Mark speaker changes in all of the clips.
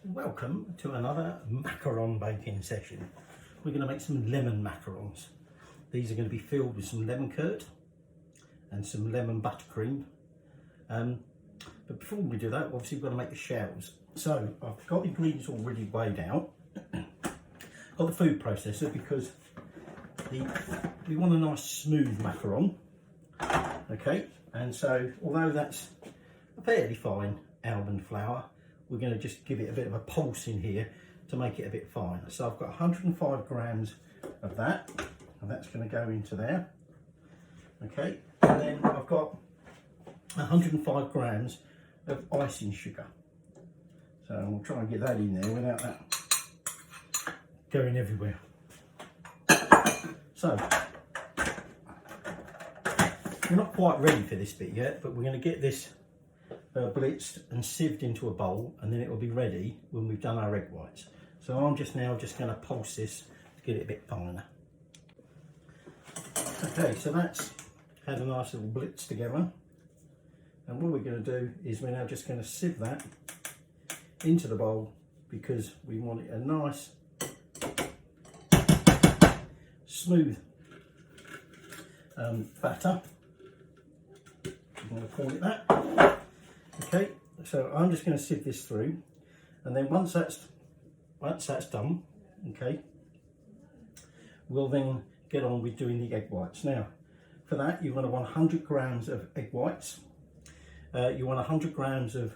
Speaker 1: Welcome to another macaron baking session. We're going to make some lemon macarons. These are going to be filled with some lemon curd and some lemon buttercream. But before we do that, obviously we've got to make the shells. So I've got the ingredients already weighed out. Got the food processor because we want a nice smooth macaron. Okay, and so although that's a fairly fine almond flour, we're going to just give it a bit of a pulse in here to make it a bit finer. So I've got 105 grams of that, and that's going to go into there. Okay, and then I've got 105 grams of icing sugar. So we'll try and get that in there without that going everywhere. So we're not quite ready for this bit yet, but we're going to get this blitzed and sieved into a bowl, and then it will be ready when we've done our egg whites. So I'm just going to pulse this to get it a bit finer. Okay, so that's had a nice little blitz together, and what we're going to do is we're now just going to sieve that into the bowl because we want it a nice smooth batter. I'm going to call it that. Okay, so I'm just going to sieve this through, and then once that's done, okay, we'll then get on with doing the egg whites. Now, for that you're going to want 100 grams of egg whites. You want 100 grams of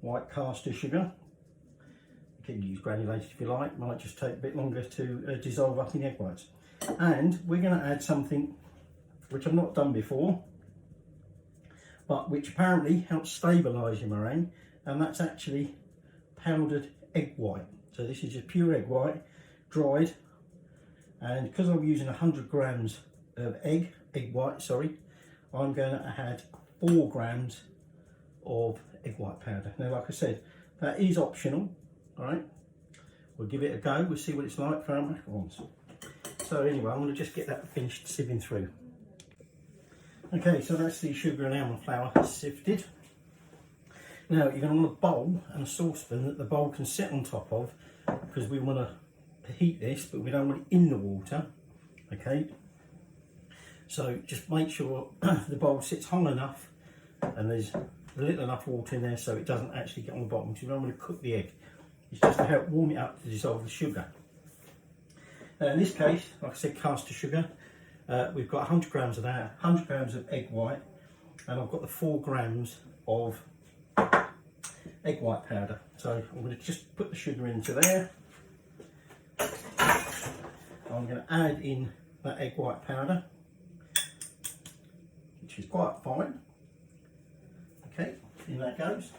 Speaker 1: white caster sugar. You can use granulated if you like, might just take a bit longer to dissolve up in the egg whites. And we're going to add something which I've not done before, but which apparently helps stabilise your meringue, and that's actually powdered egg white. So this is just pure egg white, dried, and because I'm using 100 grams of egg white, I'm going to add 4 grams of egg white powder. Now, like I said, that is optional. All right, we'll give it a go. We'll see what it's like for our macarons. So anyway, I'm going to just get that finished sieving through. Okay, so that's the sugar and almond flour sifted. Now you're going to want a bowl and a saucepan that the bowl can sit on top of, because we want to heat this, but we don't want it in the water. Okay, so just make sure the bowl sits high enough and there's little enough water in there so it doesn't actually get on the bottom, because you don't want to cook the egg. It's just to help warm it up to dissolve the sugar. Now in this case, like I said, caster sugar. We've got 100 grams of that, 100 grams of egg white, and I've got the 4 grams of egg white powder. So I'm going to just put the sugar into there. I'm going to add in that egg white powder, which is quite fine. Okay, in that goes.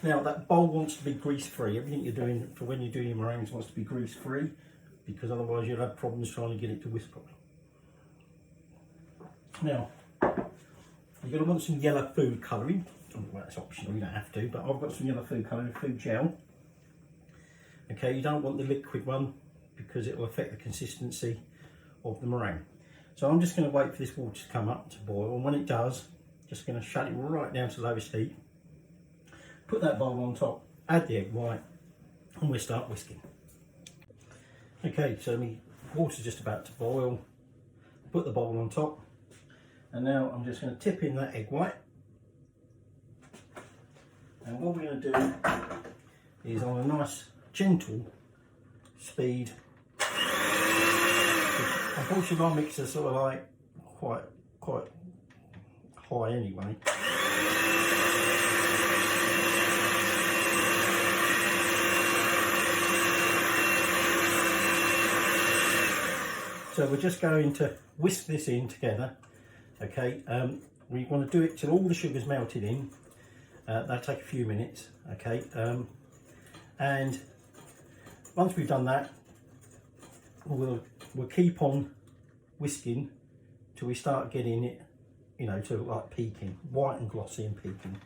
Speaker 1: Now that bowl wants to be grease free. Everything you're doing for when you do your meringues wants to be grease free, because otherwise you'll have problems trying to get it to whisk properly. Now, you're going to want some yellow food colouring. Well, that's optional, you don't have to, but I've got some yellow food colouring, food gel. Okay, you don't want the liquid one because it will affect the consistency of the meringue. So I'm just going to wait for this water to come up to boil, and when it does, just going to shut it right down to lowest heat. Put that bowl on top, add the egg white, and we'll start whisking. Okay, so my water's just about to boil. Put the bowl on top, and now I'm just going to tip in that egg white. And what we're going to do is, on a nice gentle speed, unfortunately my mixer's sort of like quite high anyway. So we're just going to whisk this in together. Okay, we want to do it till all the sugar's melted in. That'll take a few minutes. Okay, and once we've done that, we'll keep on whisking till we start getting it, you know, to like peaking, white and glossy and peaking.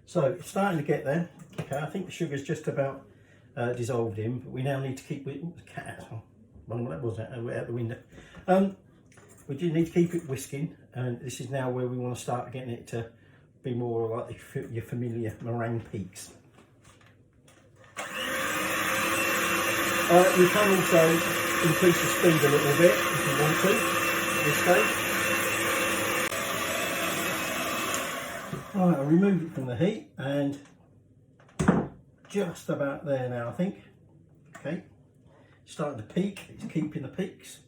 Speaker 1: So it's starting to get there. Okay, I think the sugar's just about dissolved in, but we now need to keep it. The cat, what was that? Out the window. We do need to keep it whisking, and this is now where we want to start getting it to be more like your familiar meringue peaks. You can also increase the speed a little bit if you want to at this stage. Right, I'll remove it from the heat and just about there now, I think. Okay, starting to peak, it's keeping the peaks.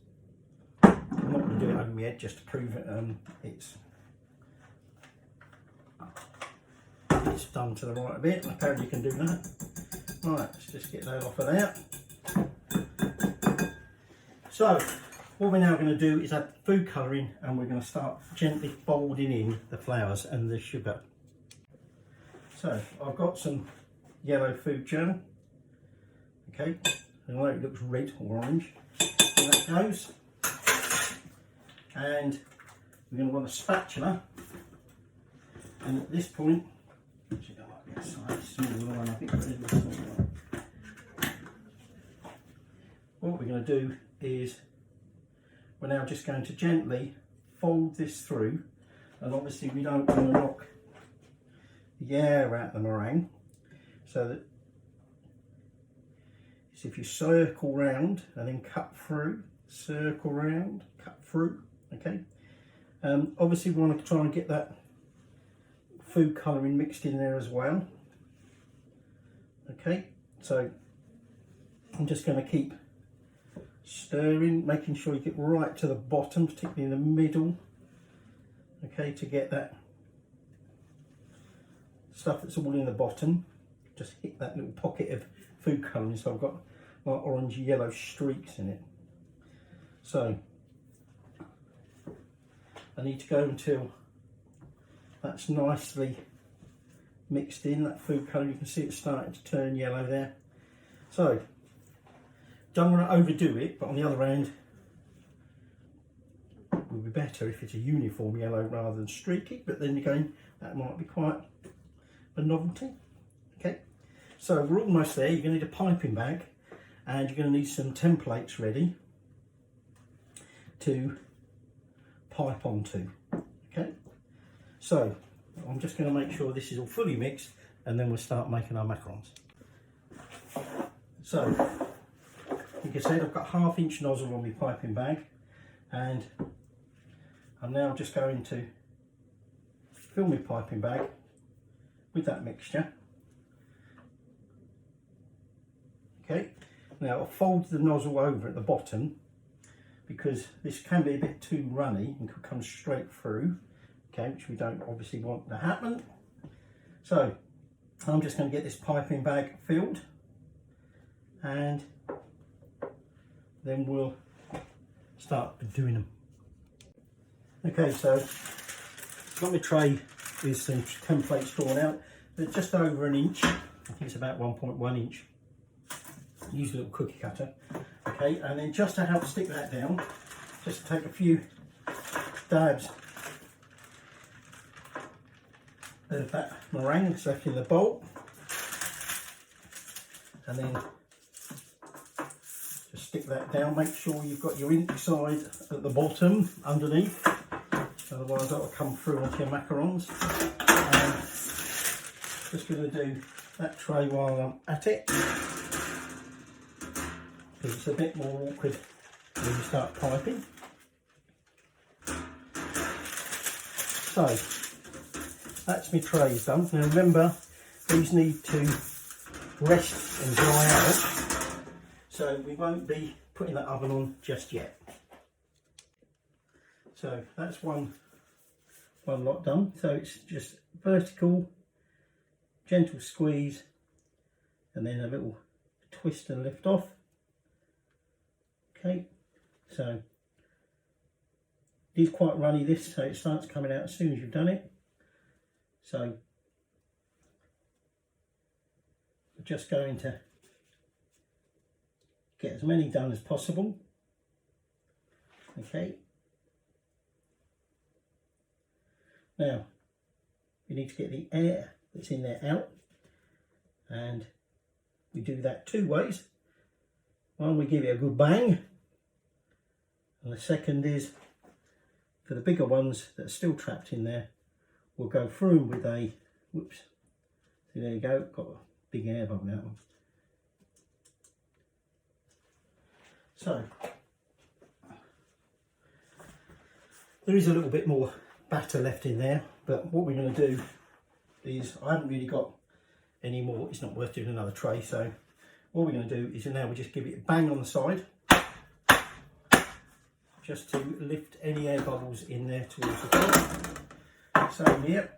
Speaker 1: I'm not going to do it over my head just to prove it. It's done to the right a bit. Apparently you can do that. Right, let's just get that off of there. So what we're now going to do is add food colouring, and we're going to start gently folding in the flowers and the sugar. So I've got some yellow food journal. Okay, I know it looks red or orange. So that goes. And we're going to want a spatula. And at this point, actually I like this size, smaller one, I think it's a smaller one. What we're going to do is we're now just going to gently fold this through, and obviously we don't want to knock the air out of the meringue, so that if you circle round and then cut through, circle round, cut through, okay. Obviously we want to try and get that food colouring mixed in there as well. Okay, so I'm just going to keep stirring, making sure you get right to the bottom, particularly in the middle, okay, to get that stuff that's all in the bottom, just hit that little pocket of food colouring. So I've got like orange yellow streaks in it. So I need to go until that's nicely mixed in, that food colour. You can see it's starting to turn yellow there. So don't want to overdo it, but on the other hand, it would be better if it's a uniform yellow rather than streaky, but then again, that might be quite a novelty. Okay, so we're almost there. You're going to need a piping bag, and you're going to need some templates ready to pipe onto. Okay, so I'm just going to make sure this is all fully mixed, and then we'll start making our macarons. So like I said, I've got 1/2 inch nozzle on my piping bag, and I'm now just going to fill my piping bag with that mixture. Okay, now I'll fold the nozzle over at the bottom because this can be a bit too runny and could come straight through, okay, which we don't obviously want to happen. So I'm just going to get this piping bag filled, and then we'll start doing them. Okay, so I've got my tray with some templates drawn out. They're just over 1 inch. I think it's about 1.1 inch. Use a little cookie cutter. Okay, and then just to help stick that down, just take a few dabs of that meringue that's left in the bowl, and then just stick that down. Make sure you've got your inside at the bottom underneath, otherwise that will come through onto your macarons. And just going to do that tray while I'm at it, because it's a bit more awkward when you start piping. So that's my trays done. Now remember, these need to rest and dry out, so we won't be putting that oven on just yet. So that's one lot done. So it's just vertical, gentle squeeze, and then a little twist and lift off. Okay, so it is quite runny this, so it starts coming out as soon as you've done it. So we're just going to get as many done as possible. Okay, now you need to get the air that's in there out, and we do that 2 ways. One, we give it a good bang, and the second is for the bigger ones that are still trapped in there, we'll go through them with a, whoops, see there you go, got a big air bubble out. So there is a little bit more batter left in there, but what we're going to do is, I haven't really got any more, it's not worth doing another tray, so what we're going to do is now we just give it a bang on the side, just to lift any air bubbles in there towards the top. Same here.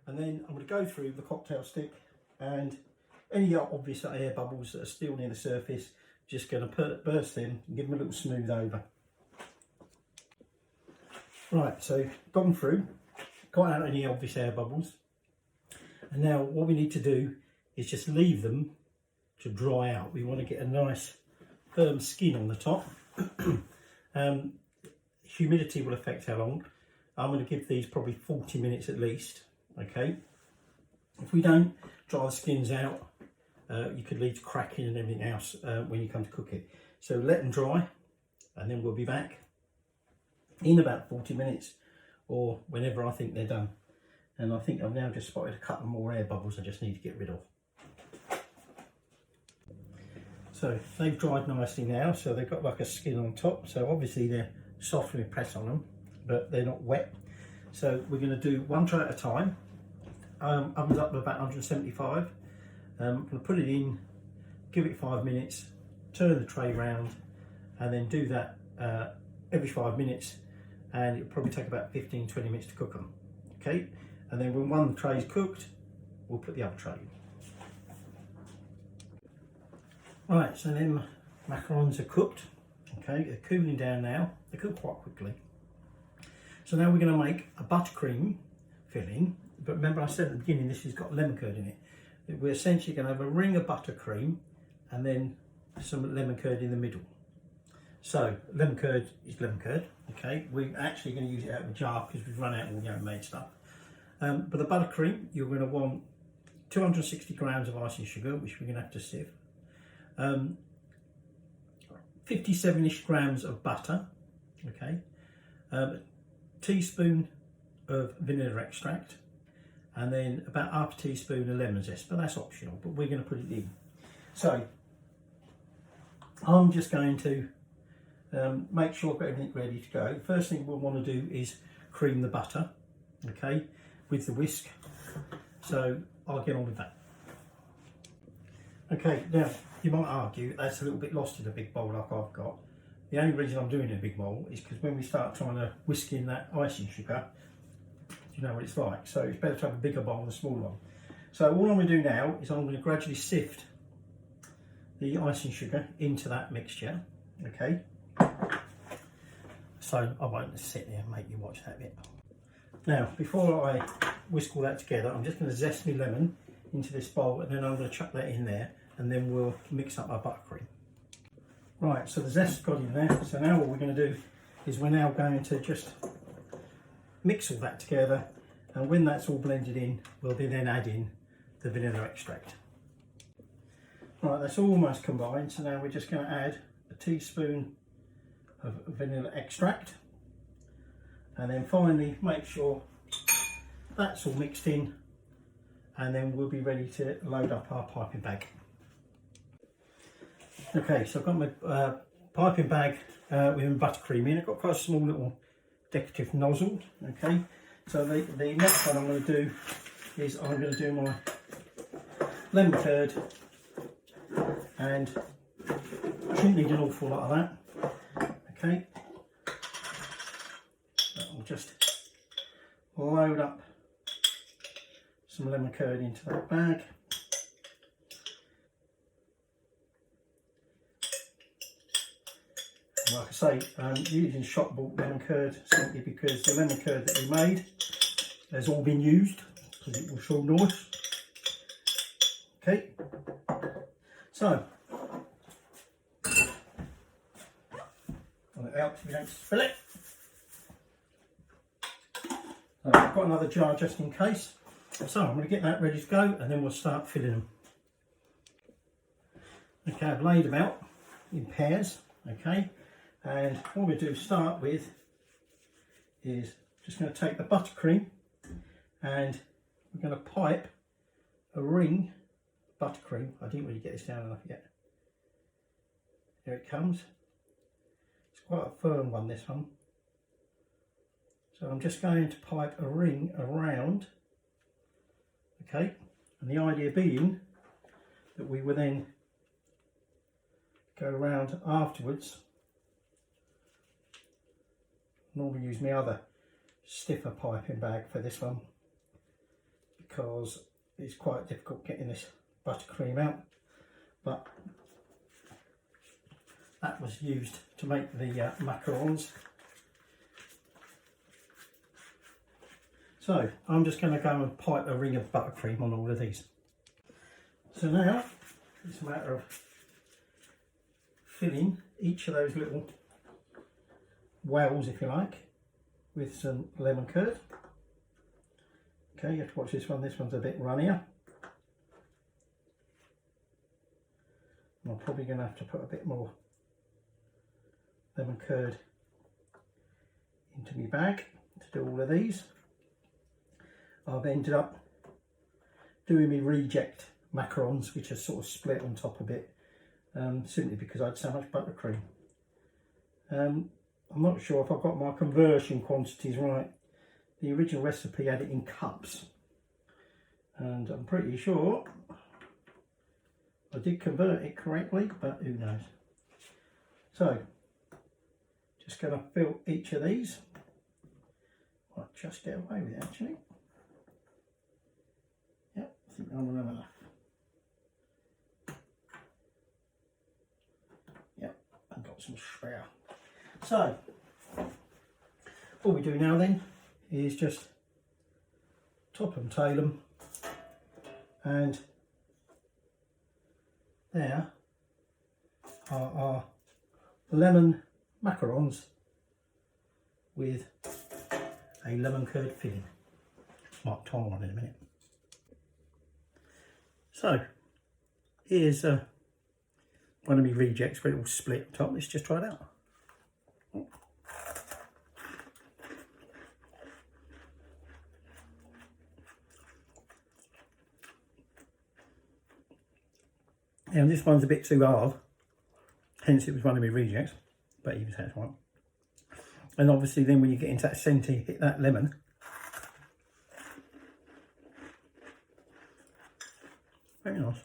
Speaker 1: And then I'm going to go through the cocktail stick, and any obvious air bubbles that are still near the surface, just going to burst them and give them a little smooth over. Right, so gone through, got out any obvious air bubbles, and now what we need to do is just leave them to dry out. We want to get a nice firm skin on the top. Humidity will affect how long. I'm going to give these probably 40 minutes at least. Okay, if we don't dry the skins out, you could lead to cracking and everything else when you come to cook it. So let them dry, and then we'll be back in about 40 minutes or whenever I think they're done. And I think I've now just spotted a couple more air bubbles I just need to get rid of. So they've dried nicely now, so they've got like a skin on top, so obviously they're soft when we press on them, but they're not wet. So we're going to do one tray at a time. Oven's up to about 175. I'm going to put it in, give it 5 minutes, turn the tray round, and then do that every 5 minutes, and it'll probably take about 15-20 minutes to cook them. Okay, and then when one tray is cooked, we'll put the other tray in. Right, so then macarons are cooked. Okay, they're cooling down now. They cook quite quickly. So now we're going to make a buttercream filling. But remember, I said at the beginning, this has got lemon curd in it. We're essentially going to have a ring of buttercream and then some lemon curd in the middle. So lemon curd is lemon curd. Okay, we're actually going to use it out of a jar because we've run out of all the homemade stuff. But the buttercream, you're going to want 260 grams of icing sugar, which we're going to have to sieve. 57ish grams of butter, okay, a teaspoon of vanilla extract, and then about half a teaspoon of lemon zest, but that's optional, but we're going to put it in. So I'm just going to make sure I've got everything ready to go. First thing we'll want to do is cream the butter, okay, with the whisk. So I'll get on with that. Okay, now you might argue that's a little bit lost in a big bowl like I've got. The only reason I'm doing a big bowl is because when we start trying to whisk in that icing sugar, you know what it's like. So it's better to have a bigger bowl than a small one. So all I'm going to do now is I'm going to gradually sift the icing sugar into that mixture. Okay. So I won't sit there and make you watch that bit. Now, before I whisk all that together, I'm just going to zest my lemon into this bowl, and then I'm going to chuck that in there, and then we'll mix up our buttercream. Right, so the zest's got in there. So now what we're going to do is we're now going to just mix all that together, and when that's all blended in, we'll then add in the vanilla extract. Right, that's almost combined, so now we're just going to add a teaspoon of vanilla extract, and then finally make sure that's all mixed in, and then we'll be ready to load up our piping bag. Okay, so I've got my piping bag with buttercream in. I've got quite a small little decorative nozzle. Okay, so the next one I'm going to do is I'm going to do my lemon curd, and shouldn't need an awful lot of that. Okay, I'll just load up some lemon curd into that bag. Like I say, using shop bought lemon curd simply because the lemon curd that we made has all been used, because it will so nice. Okay, so it helps if you don't spill it. I've got another jar just in case. So I'm going to get that ready to go, and then we'll start filling them. Okay, I've laid them out in pairs. Okay. And what we do start with is just going to take the buttercream and we're going to pipe a ring buttercream. I didn't really get this down enough yet. Here it comes. It's quite a firm one, this one. So I'm just going to pipe a ring around. Okay, and the idea being that we will then go around afterwards. Normally use my other stiffer piping bag for this one because it's quite difficult getting this buttercream out, but that was used to make the macarons. So I'm just going to go and pipe a ring of buttercream on all of these. So now it's a matter of filling each of those little wells, if you like, with some lemon curd. Okay, you have to watch this one. This one's a bit runnier. I'm probably going to have to put a bit more lemon curd into my bag to do all of these. I've ended up doing my reject macarons, which are sort of split on top a bit, simply because I had so much buttercream. I'm not sure if I've got my conversion quantities right. The original recipe had it in cups, and I'm pretty sure I did convert it correctly, but who knows. So, just going to fill each of these. Might just get away with it actually. Yep, I think I'm going to have enough. Yep, I've got some spare. So, all we do now then is just top and tail them, and there are our lemon macarons with a lemon curd filling. Might tie on in a minute. So here's one of my rejects where it all split on top. Let's just try it out. And this one's a bit too hard, hence it was one of my rejects, but even that's right. And obviously then when you get into that centre, you hit that lemon. Very nice.